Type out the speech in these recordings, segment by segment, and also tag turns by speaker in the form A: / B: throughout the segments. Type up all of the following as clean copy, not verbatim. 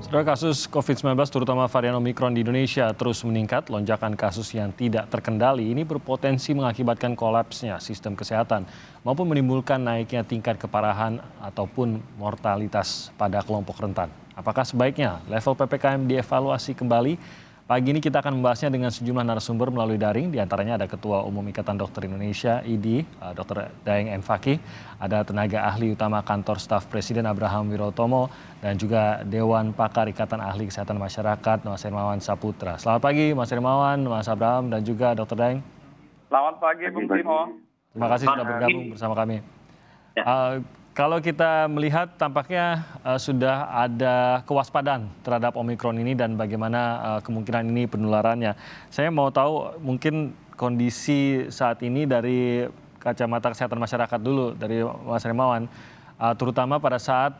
A: Saudara, kasus COVID-19 terutama varian Omikron di Indonesia terus meningkat. Lonjakan kasus yang tidak terkendali ini berpotensi mengakibatkan kolapsnya sistem kesehatan maupun menimbulkan naiknya tingkat keparahan ataupun mortalitas pada kelompok rentan. Apakah sebaiknya level PPKM dievaluasi kembali? Pagi ini kita akan membahasnya dengan sejumlah narasumber melalui daring. Di antaranya ada Ketua Umum Ikatan Dokter Indonesia (IDI), Dr. Daeng M. Fakih, ada tenaga ahli utama Kantor Staf Presiden Abraham Wirotomo, dan juga Dewan Pakar Ikatan Ahli Kesehatan Masyarakat Mas Hermawan Saputra. Selamat pagi Mas Hermawan, Mas Abraham, dan juga Dr. Daeng.
B: Selamat pagi Bung Timo.
A: Terima kasih sudah bergabung bersama kami. Kalau kita melihat tampaknya sudah ada kewaspadaan terhadap Omikron ini dan bagaimana kemungkinan ini penularannya. Saya mau tahu mungkin kondisi saat ini dari kacamata kesehatan masyarakat dulu dari Mas Hermawan, terutama pada saat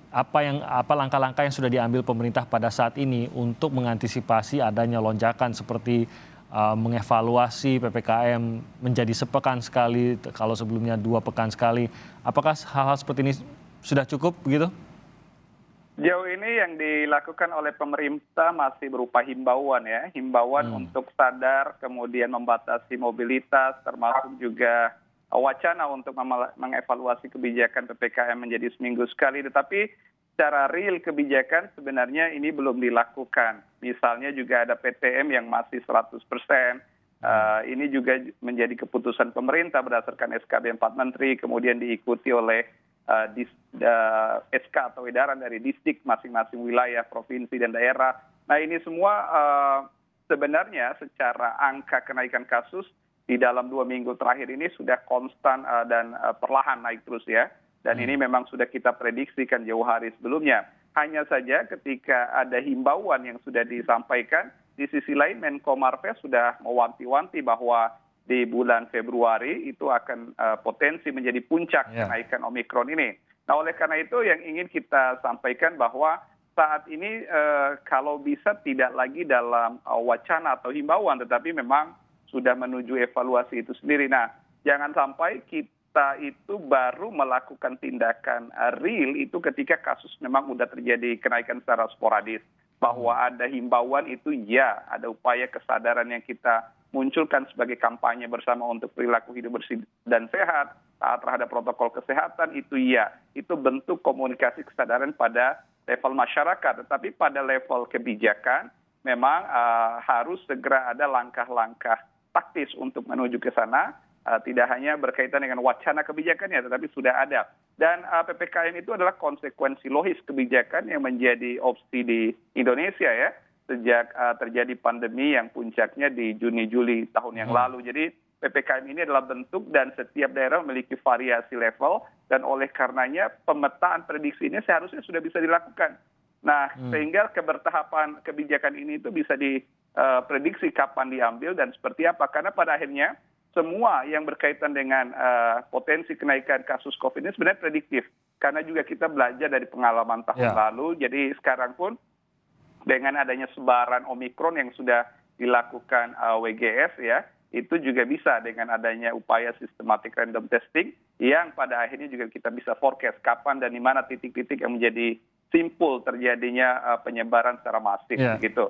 A: apa langkah-langkah yang sudah diambil pemerintah pada saat ini untuk mengantisipasi adanya lonjakan seperti mengevaluasi PPKM menjadi sepekan sekali, kalau sebelumnya 2 pekan sekali. Apakah hal-hal seperti ini sudah cukup begitu?
B: Jauh ini yang dilakukan oleh pemerintah masih berupa himbauan ya. Himbauan untuk sadar, kemudian membatasi mobilitas, termasuk juga wacana untuk mengevaluasi kebijakan PPKM menjadi seminggu sekali. Tetapi secara real kebijakan sebenarnya ini belum dilakukan. Misalnya juga ada PTM yang masih 100%. Ini juga menjadi keputusan pemerintah berdasarkan SKB 4 Menteri, kemudian diikuti oleh SK atau edaran dari distrik masing-masing wilayah, provinsi, dan daerah. Nah ini semua sebenarnya secara angka kenaikan kasus di dalam 2 minggu terakhir ini sudah konstan dan perlahan naik terus ya. Dan ini memang sudah kita prediksikan jauh hari sebelumnya. Hanya saja ketika ada himbauan yang sudah disampaikan, di sisi lain Menko Marves sudah mewanti-wanti bahwa di bulan Februari itu akan potensi menjadi puncak kenaikan Omikron ini. Nah oleh karena itu yang ingin kita sampaikan bahwa saat ini kalau bisa tidak lagi dalam wacana atau himbauan, tetapi memang sudah menuju evaluasi itu sendiri. Nah jangan sampai kita itu baru melakukan tindakan real itu ketika kasus memang sudah terjadi kenaikan secara sporadis. Bahwa ada himbauan itu ya, ada upaya kesadaran yang kita munculkan sebagai kampanye bersama untuk perilaku hidup bersih dan sehat, taat terhadap protokol kesehatan itu ya. Itu bentuk komunikasi kesadaran pada level masyarakat. Tetapi pada level kebijakan memang harus segera ada langkah-langkah taktis untuk menuju ke sana. Tidak hanya berkaitan dengan wacana kebijakannya, tetapi sudah ada. Dan PPKM itu adalah konsekuensi logis kebijakan yang menjadi opsi di Indonesia ya, sejak terjadi pandemi yang puncaknya di Juni-Juli tahun yang lalu. Jadi PPKM ini adalah bentuk dan setiap daerah memiliki variasi level, dan oleh karenanya pemetaan prediksi ini seharusnya sudah bisa dilakukan. Nah, sehingga kebertahapan kebijakan ini itu bisa diprediksi kapan diambil dan seperti apa. Karena pada akhirnya semua yang berkaitan dengan potensi kenaikan kasus COVID ini sebenarnya prediktif. Karena juga kita belajar dari pengalaman tahun lalu. Jadi sekarang pun dengan adanya sebaran Omikron yang sudah dilakukan WGS ya, itu juga bisa dengan adanya upaya systematic random testing yang pada akhirnya juga kita bisa forecast kapan dan di mana titik-titik yang menjadi simpul terjadinya penyebaran secara masif gitu.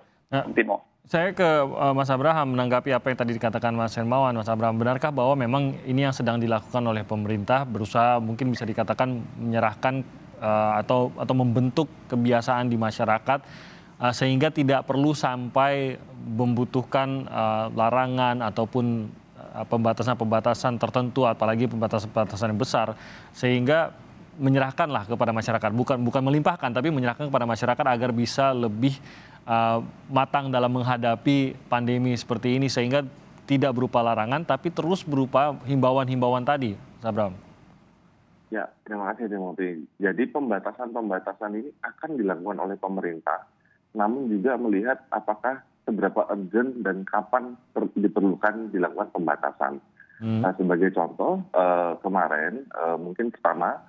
B: Timo.
A: Saya ke Mas Abraham menanggapi apa yang tadi dikatakan Mas Hermawan. Mas Abraham, benarkah bahwa memang ini yang sedang dilakukan oleh pemerintah, berusaha mungkin bisa dikatakan menyerahkan atau membentuk kebiasaan di masyarakat sehingga tidak perlu sampai membutuhkan larangan ataupun pembatasan-pembatasan tertentu, apalagi pembatasan-pembatasan yang besar, sehingga menyerahkanlah kepada masyarakat, bukan melimpahkan, tapi menyerahkan kepada masyarakat agar bisa lebih matang dalam menghadapi pandemi seperti ini, sehingga tidak berupa larangan tapi terus berupa himbauan-himbauan tadi, Abraham.
C: Ya, terima kasih Timothy. Jadi pembatasan-pembatasan ini akan dilakukan oleh pemerintah, namun juga melihat apakah seberapa urgent dan kapan diperlukan dilakukan pembatasan. Nah, sebagai contoh, kemarin mungkin pertama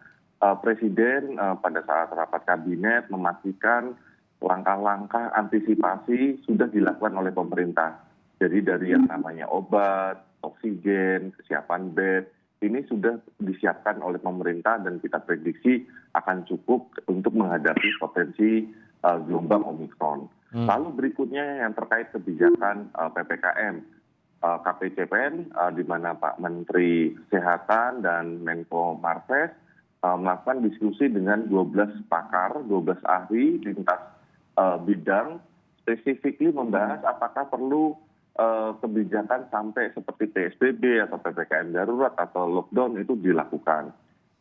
C: Presiden pada saat rapat kabinet memastikan langkah-langkah antisipasi sudah dilakukan oleh pemerintah. Jadi dari yang namanya obat, oksigen, kesiapan bed, ini sudah disiapkan oleh pemerintah dan kita prediksi akan cukup untuk menghadapi potensi gelombang Omikron. Lalu berikutnya yang terkait kebijakan PPKM. KPCPN di mana Pak Menteri Kesehatan dan Menko Marves melakukan diskusi dengan 12 pakar, 12 ahli lintas bidang, spesifikly membahas apakah perlu kebijakan sampai seperti PSBB atau PPKM darurat atau lockdown itu dilakukan.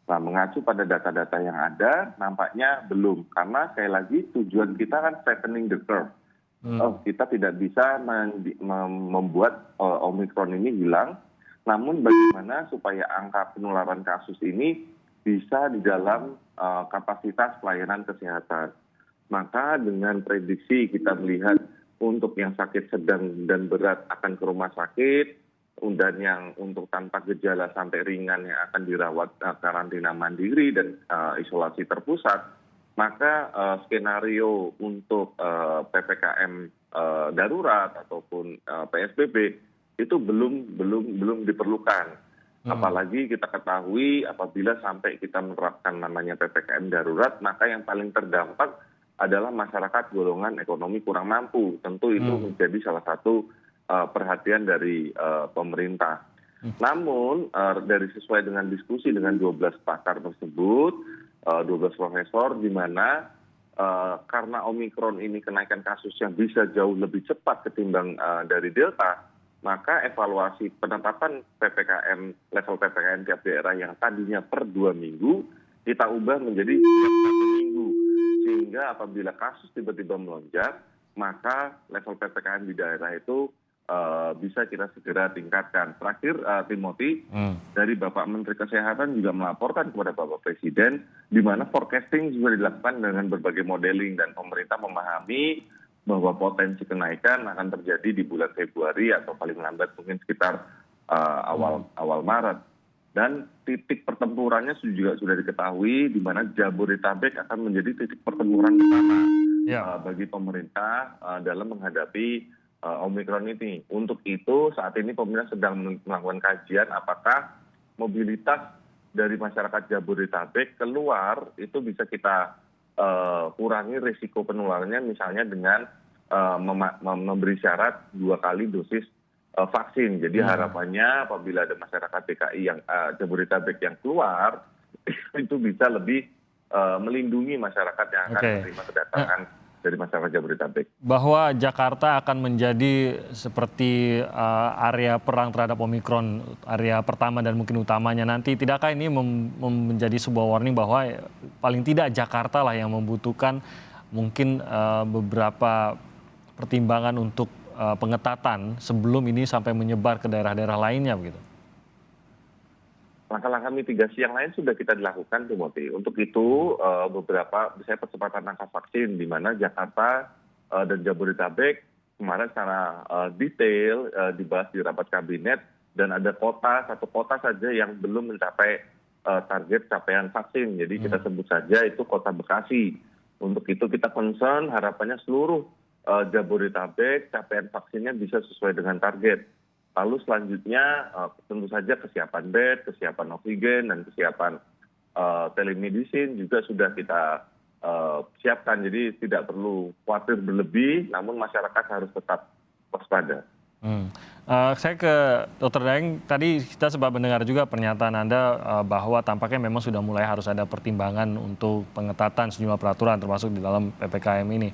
C: Nah, mengacu pada data-data yang ada, nampaknya belum. Karena sekali lagi tujuan kita kan flattening the curve. Kita tidak bisa membuat Omikron ini hilang, namun bagaimana supaya angka penularan kasus ini bisa di dalam kapasitas pelayanan kesehatan. Maka dengan prediksi kita melihat untuk yang sakit sedang dan berat akan ke rumah sakit, dan yang untuk tanpa gejala sampai ringan yang akan dirawat karantina mandiri dan isolasi terpusat, maka skenario untuk PPKM darurat ataupun PSBB itu belum diperlukan. Apalagi kita ketahui apabila sampai kita menerapkan namanya PPKM darurat, maka yang paling terdampak adalah masyarakat golongan ekonomi kurang mampu. Tentu itu menjadi salah satu perhatian dari pemerintah. Namun dari sesuai dengan diskusi dengan 12 pakar tersebut, 12 profesor, di mana karena Omikron ini kenaikan kasusnya bisa jauh lebih cepat ketimbang dari Delta, maka evaluasi penetapan PPKM, level PPKM tiap daerah yang tadinya per 2 minggu, kita ubah menjadi 1 minggu. Sehingga apabila kasus tiba-tiba melonjak, maka level PPKM di daerah itu bisa kita segera tingkatkan. Terakhir, Timothy, dari Bapak Menteri Kesehatan juga melaporkan kepada Bapak Presiden, di mana forecasting juga dilakukan dengan berbagai modeling, dan pemerintah memahami bahwa potensi kenaikan akan terjadi di bulan Februari atau paling lambat mungkin sekitar awal Maret. Dan titik pertempurannya juga sudah diketahui, di mana Jabodetabek akan menjadi titik pertempuran pertama bagi pemerintah dalam menghadapi Omikron ini. Untuk itu saat ini pemerintah sedang melakukan kajian apakah mobilitas dari masyarakat Jabodetabek keluar itu bisa kita kurangi risiko penularannya, misalnya dengan memberi syarat 2 kali dosis vaksin. Jadi harapannya apabila ada masyarakat DKI yang Jabodetabek yang keluar itu bisa lebih melindungi masyarakat yang akan menerima kedatangan dari masyarakat Jabodetabek.
A: Bahwa Jakarta akan menjadi seperti area perang terhadap Omikron, area pertama dan mungkin utamanya nanti. Tidakkah ini menjadi sebuah warning bahwa paling tidak Jakarta lah yang membutuhkan mungkin beberapa pertimbangan untuk pengetatan sebelum ini sampai menyebar ke daerah-daerah lainnya begitu?
C: Langkah-langkah mitigasi yang lain sudah kita dilakukan, Timothy. Untuk itu beberapa misalnya percepatan angka vaksin, di mana Jakarta dan Jabodetabek kemarin secara detail dibahas di rapat kabinet, dan ada satu kota saja yang belum mencapai target capaian vaksin. Jadi kita sebut saja itu kota Bekasi. Untuk itu kita concern harapannya seluruh Jabodetabek capaian vaksinnya bisa sesuai dengan target. Lalu selanjutnya tentu saja kesiapan bed, kesiapan oksigen, dan kesiapan telemedicine juga sudah kita siapkan. Jadi tidak perlu khawatir berlebih, namun masyarakat harus tetap waspada.
A: Saya ke Dr. Daeng, tadi kita sempat mendengar juga pernyataan Anda bahwa tampaknya memang sudah mulai harus ada pertimbangan untuk pengetatan sejumlah peraturan termasuk di dalam PPKM ini.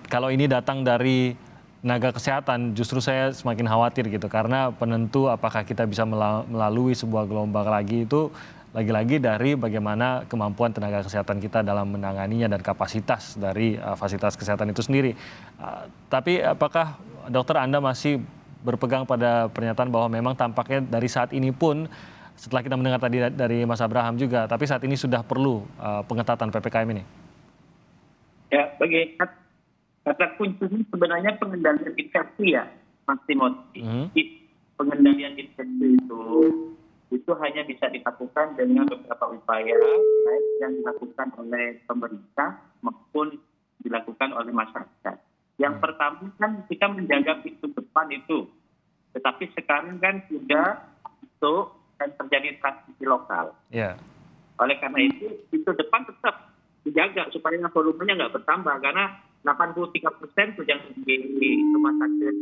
A: Kalau ini datang dari tenaga kesehatan, justru saya semakin khawatir gitu, karena penentu apakah kita bisa melalui sebuah gelombang lagi itu lagi-lagi dari bagaimana kemampuan tenaga kesehatan kita dalam menanganinya dan kapasitas dari fasilitas kesehatan itu sendiri. Tapi apakah dokter Anda masih berpegang pada pernyataan bahwa memang tampaknya dari saat ini pun, setelah kita mendengar tadi dari Mas Abraham juga, tapi saat ini sudah perlu pengetatan PPKM ini?
D: Ya, bagi kata kuncinya sebenarnya pengendalian infeksi ya, Mas Timothy. Pengendalian infeksi itu hanya bisa dilakukan dengan beberapa upaya, baik yang dilakukan oleh pemerintah maupun dilakukan oleh masyarakat. Yang pertama kan kita menjaga pintu depan itu, tetapi sekarang kan sudah masuk dan terjadi transmisi lokal. Oleh karena itu pintu depan tetap dijaga supaya volumenya nggak bertambah, karena 83% tuh yang di rumah sakit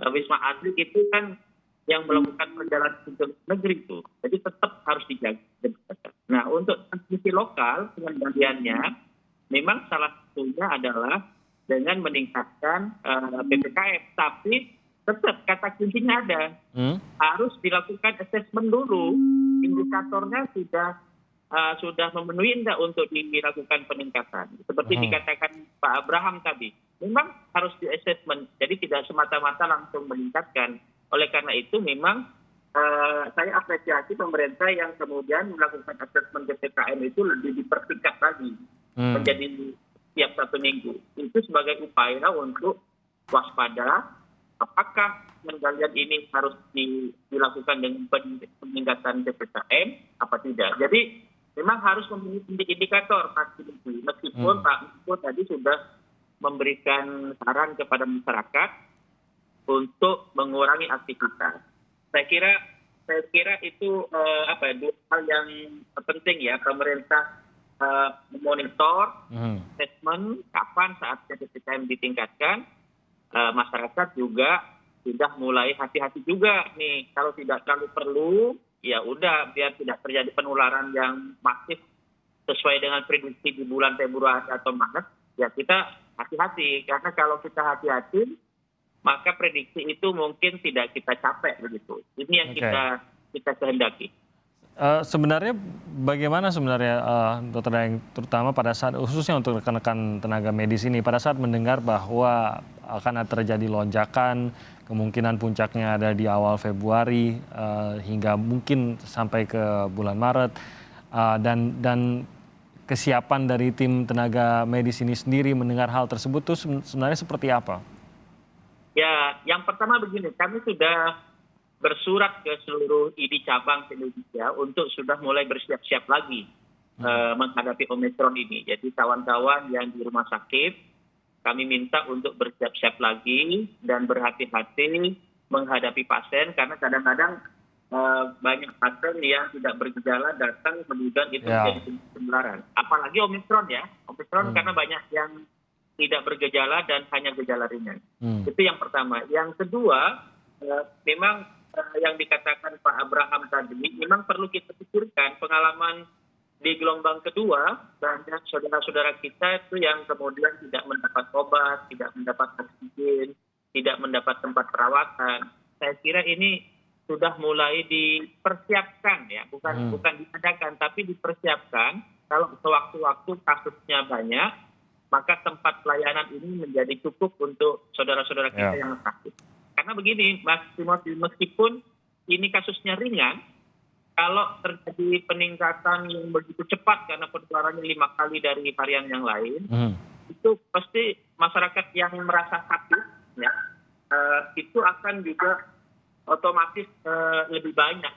D: Wisma Atlet itu kan yang melakukan perjalanan ke negeri itu. Jadi tetap harus dijaga. Nah, untuk transmisi lokal pengendaliannya memang salah satunya adalah dengan meningkatkan PPKM, tapi tetap kata kuncinya ada. Harus dilakukan assessment dulu, indikatornya sudah memenuhi enggak untuk dilakukan peningkatan. Seperti dikatakan Pak Abraham tadi, memang harus di-assessment, jadi tidak semata-mata langsung meningkatkan. Oleh karena itu memang saya apresiasi pemerintah yang kemudian melakukan assessment PPKM itu lebih dipertingkat lagi menjadi tiap 1 minggu. Itu sebagai upaya untuk waspada apakah pengendalian ini harus dilakukan dengan peningkatan PPKM apa tidak. Jadi memang harus memiliki indikator pasti, meskipun Pak Menko tadi sudah memberikan saran kepada masyarakat untuk mengurangi aktivitas. Saya kira itu dua hal yang penting ya, pemerintah memonitor, assessment kapan saatnya PPKM ditingkatkan, masyarakat juga sudah mulai hati-hati juga nih, kalau tidak terlalu perlu ya udah biar tidak terjadi penularan yang masif sesuai dengan prediksi di bulan Februari atau Maret, ya kita hati-hati, karena kalau kita hati-hati maka prediksi itu mungkin tidak kita capai begitu. Ini yang kita kehendaki.
A: Sebenarnya bagaimana sebenarnya Dr. Daeng, terutama pada saat khususnya untuk rekan-rekan tenaga medis ini pada saat mendengar bahwa akan terjadi lonjakan, kemungkinan puncaknya ada di awal Februari hingga mungkin sampai ke bulan Maret, dan kesiapan dari tim tenaga medis ini sendiri mendengar hal tersebut tuh sebenarnya seperti apa?
D: Ya, yang pertama begini, kami sudah bersurat ke seluruh ID cabang di Indonesia untuk sudah mulai bersiap-siap lagi menghadapi Omikron ini. Jadi kawan-kawan yang di rumah sakit, kami minta untuk bersiap-siap lagi dan berhati-hati menghadapi pasien, karena kadang-kadang banyak pasien yang tidak bergejala datang kemudian itu menjadi penularan. Apalagi Omikron ya, Omikron karena banyak yang tidak bergejala dan hanya gejala ringan. Itu yang pertama. Yang kedua, memang yang dikatakan Pak Abraham tadi, memang perlu kita pikirkan pengalaman di gelombang kedua, banyak saudara-saudara kita itu yang kemudian tidak mendapat obat, tidak mendapat oksigen, tidak mendapat tempat perawatan. Saya kira ini sudah mulai dipersiapkan ya, bukan diadakan, tapi dipersiapkan. Kalau sewaktu-waktu kasusnya banyak, maka tempat pelayanan ini menjadi cukup untuk saudara-saudara kita yang sakit. Karena begini, Mas Timothy, meskipun ini kasusnya ringan, kalau terjadi peningkatan yang begitu cepat karena penularannya 5 kali dari varian yang lain, itu pasti masyarakat yang merasa sakit, ya, itu akan juga otomatis lebih banyak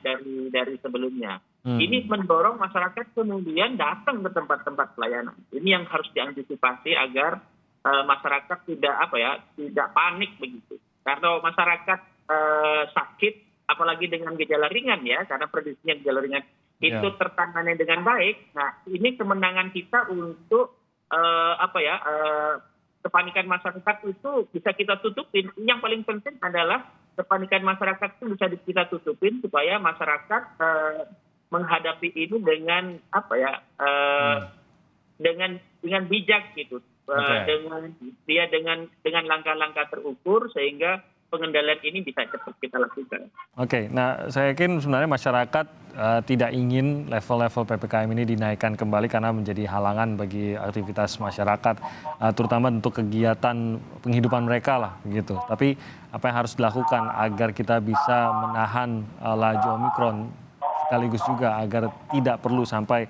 D: dari sebelumnya. Ini mendorong masyarakat kemudian datang ke tempat-tempat pelayanan. Ini yang harus diantisipasi agar masyarakat tidak panik begitu. Karena masyarakat sakit, apalagi dengan gejala ringan ya, karena prediksinya gejala ringan itu tertangani dengan baik. Nah, ini kemenangan kita untuk kepanikan masyarakat itu bisa kita tutupin. Yang paling penting adalah kepanikan masyarakat itu bisa kita tutupin supaya masyarakat menghadapi ini dengan dengan bijak gitu, dengan langkah-langkah terukur sehingga pengendalian ini bisa cepat kita lakukan.
A: Oke, nah saya yakin sebenarnya masyarakat tidak ingin level-level PPKM ini dinaikkan kembali karena menjadi halangan bagi aktivitas masyarakat, terutama untuk kegiatan penghidupan mereka lah begitu. Tapi apa yang harus dilakukan agar kita bisa menahan laju Omikron, sekaligus juga agar tidak perlu sampai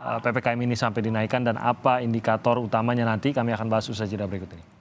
A: PPKM ini sampai dinaikkan, dan apa indikator utamanya nanti kami akan bahas usai jeda berikut ini.